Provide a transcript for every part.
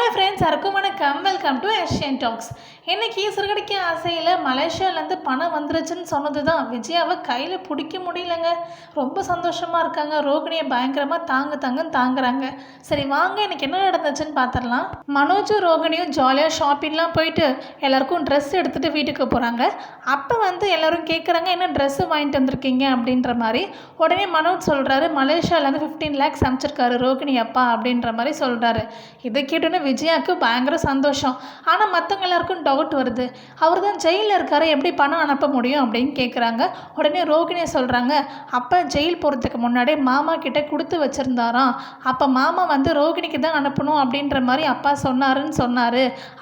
Hi friends, எல்லாருக்கும் வணக்கம். Welcome to Asian talks. இன்றைக்கி சிறுகடிக்க ஆசையில் மலேசியாவிலேருந்து பணம் வந்துருச்சுன்னு சொன்னது தான் விஜயாவை கையில் பிடிக்க முடியலங்க. ரொம்ப சந்தோஷமாக இருக்காங்க. ரோகிணியை பயங்கரமாக தாங்குறாங்க. சரி வாங்க, இன்றைக்கி என்ன நடந்துச்சுன்னு பார்த்துடலாம். மனோஜும் ரோகிணியும் ஜாலியாக ஷாப்பிங்லாம் போயிட்டு எல்லாருக்கும் ட்ரெஸ் எடுத்துகிட்டு வீட்டுக்கு போகிறாங்க. அப்போ எல்லோரும் கேட்குறாங்க, என்ன ட்ரெஸ்ஸு வாங்கிட்டு வந்திருக்கீங்க அப்படின்ற மாதிரி. உடனே மனோஜ் சொல்கிறாரு, மலேசியாவிலேருந்து 15 lakhs அனுப்பிச்சிருக்காரு ரோகிணி அப்பா அப்படின்ற மாதிரி சொல்கிறாரு. இதை கேட்டோன்னே விஜயாவுக்கு பயங்கர சந்தோஷம். ஆனால் மற்றவங்க எல்லாருக்கும் டவுட் வருது. அவர் தான் ஜெயிலில் இருக்காரு, எப்படி பணம் அனுப்ப முடியும் அப்படின்னு கேட்குறாங்க. உடனே ரோகிணியை சொல்கிறாங்க, அப்போ ஜெயில் போகிறதுக்கு முன்னாடி மாமா கிட்டே கொடுத்து வச்சுருந்தாராம். அப்போ மாமா ரோகிணிக்கு தான் அனுப்பணும் அப்படின்ற மாதிரி அப்பா சொன்னார்.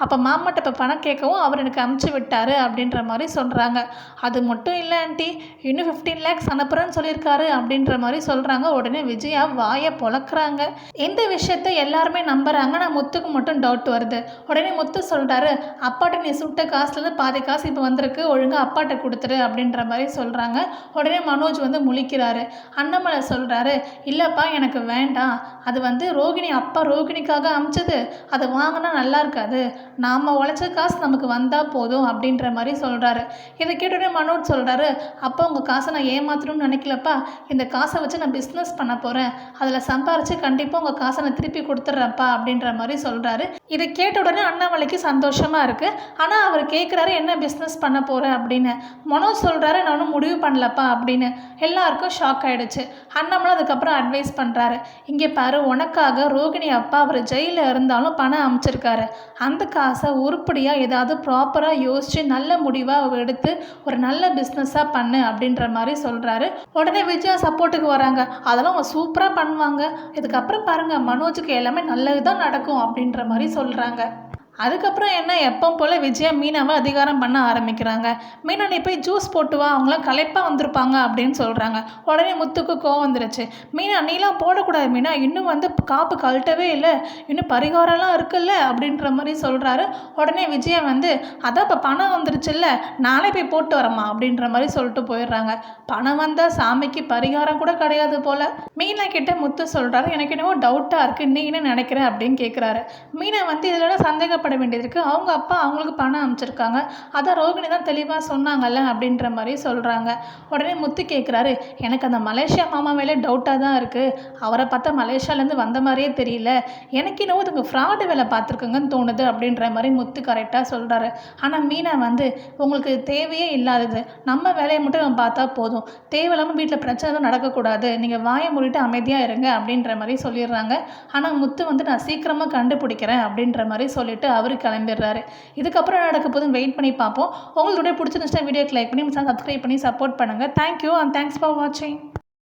அப்போ மாமாட்ட இப்போ பணம் கேட்கவும் அவர் எனக்கு அனுப்பிச்சி விட்டார் அப்படின்ற மாதிரி சொல்கிறாங்க. அது மட்டும் இல்லை ஆண்டி, இன்னும் 15 lakhs அனுப்புகிறேன்னு சொல்லியிருக்காரு அப்படின்ற மாதிரி சொல்கிறாங்க. உடனே விஜயா வாயை பொழக்கிறாங்க. இந்த விஷயத்தை எல்லாருமே நம்புகிறாங்க. நான் முத்துக்கு மட்டும் டவுட் வருது. உடனே முத்து சொல்கிறாரு, அப்பாட்ட நீ சுட்ட காசுலேருந்து பாதி காசு இப்போ வந்திருக்கு, ஒழுங்காக அப்பாட்ட கொடுத்துரு அப்படின்ற மாதிரி சொல்கிறாங்க. உடனே மனோஜ் முழிக்கிறாரு. அண்ணாமலை சொல்கிறாரு, இல்லைப்பா எனக்கு வேண்டாம், அது ரோகிணி அப்பா ரோகிணிக்காக அமிச்சது, அதை வாங்கினா நல்லா இருக்காது, நாம் உழைச்ச காசு நமக்கு வந்தால் போதும் அப்படின்ற மாதிரி சொல்கிறாரு. இதை கேட்டோடனே மனோஜ் சொல்கிறாரு, அப்பா உங்கள் காசை நான் ஏமாற்றணும்னு நினைக்கலப்பா, இந்த காசை வச்சு நான் பிஸ்னஸ் பண்ண போகிறேன், அதில் சம்பாரித்து கண்டிப்பாக உங்கள் காசை நான் திருப்பி கொடுத்துட்றேன்ப்பா அப்படின்ற மாதிரி சொல்கிறாரு. இதை கேட்ட உடனே அண்ணாமலைக்கு சந்தோஷமாக இருக்குது. ஆனால் அவர் கேட்குறாரு, என்ன பிஸ்னஸ் பண்ண போகிறேன் அப்படின்னு. மனோஜ் சொல்கிறாரு, நான் ஒன்றும் முடிவு பண்ணலப்பா அப்படின்னு. எல்லாருக்கும் ஷாக் ஆகிடுச்சு. அண்ணாமலை அதுக்கப்புறம் அட்வைஸ் பண்ணுறாரு, இங்கே பாரு, உனக்காக ரோகிணி அப்பா அவர் ஜெயிலில் இருந்தாலும் பணம் அமைச்சிருக்காரு, அந்த காசை உருப்படியாக ஏதாவது ப்ராப்பராக யோசித்து நல்ல முடிவாக எடுத்து ஒரு நல்ல பிஸ்னஸாக பண்ணு அப்படின்ற மாதிரி சொல்கிறாரு. உடனே விஜயா சப்போர்ட்டுக்கு வராங்க. அதெல்லாம் அவங்க சூப்பராக பண்ணுவாங்க, இதுக்கப்புறம் பாருங்கள் மனோஜுக்கு எல்லாமே நல்லது தான் நடக்கும் அப்படின்ற மாதிரி சொல்கிறாங்க. அதுக்கப்புறம் என்ன, எப்போ போல் விஜயா மீனாவை அதிகாரம் பண்ண ஆரம்பிக்கிறாங்க. மீனா நீ போய் ஜூஸ் போட்டு வா, அவங்களாம் களைப்பாக வந்திருப்பாங்க அப்படின்னு சொல்கிறாங்க. உடனே முத்துக்கு கோவம் வந்துருச்சு. மீனா நீலாம் போடக்கூடாது மீனா, இன்னும் காப்பு கழட்டவே இல்லை, இன்னும் பரிகாரம்லாம் இருக்குல்ல அப்படின்ற மாதிரி சொல்கிறாரு. உடனே விஜயா அதான் இப்போ பணம் வந்துருச்சுல்ல, நாளே போய் போட்டு வரமா அப்படின்ற மாதிரி சொல்லிட்டு போயிடுறாங்க. பணம் வந்தால் சாமிக்கு பரிகாரம் கூட கிடையாது போல். மீனா கிட்ட முத்து சொல்கிறாரு, எனக்கு என்னவோ டவுட்டாக இருக்குது, நீ என்ன நினைக்கிற அப்படின்னு கேட்குறாரு. மீனா இதில் சந்தேகப்பட வேண்டியது இருக்குது, அவங்க அப்பா அவங்களுக்கு பணம் அனுப்பிச்சிருக்காங்க, அதான் ரோகிணி தான் தெளிவாக சொன்னாங்கல்ல அப்படின்ற மாதிரி சொல்கிறாங்க. உடனே முத்து கேட்குறாரு, எனக்கு அந்த மலேசியா மாமா மேலே டவுட்டாக தான் இருக்குது, அவரை பார்த்தா மலேசியாவிலேருந்து வந்த மாதிரியே தெரியல, எனக்கு என்னவோ இதுங்க ஃப்ராடு வேலை பார்த்துருக்குங்கன்னு தோணுது அப்படின்ற மாதிரி முத்து கரெக்டாக சொல்கிறாரு. ஆனால் மீனா உங்களுக்கு தேவையே இல்லாதது, நம்ம வேலையை மட்டும் நம்ம பார்த்தா போதும், தேவையில்லாமல் வீட்டில் பிரச்சனை தான் நடக்கக்கூடாது, நீங்கள் வாயை மூடிட்டு அமைதியாக இருங்க அப்படின்ற மாதிரி சொல்லிடுறாங்க. ஆனால் முத்து நான் சீக்கிரமாக கண்டுபிடிக்கிறேன் அப்படின்ற மாதிரி சொல்லிட்டு அவர் கிளம்பிடுறாரு. இதுக்கப்புறம் நடக்க போதும் வெயிட் பண்ணி பார்ப்போம். உங்களுக்கு பிடிச்சிருந்துச்சுன்னா வீடியோக்கு லைக் பண்ணி சப்ஸ்கிரைப் பண்ணி சப்போர்ட் பண்ணுங்கள். தேங்க்யூ அண்ட் தேங்க்ஸ் ஃபார் வாட்சிங்.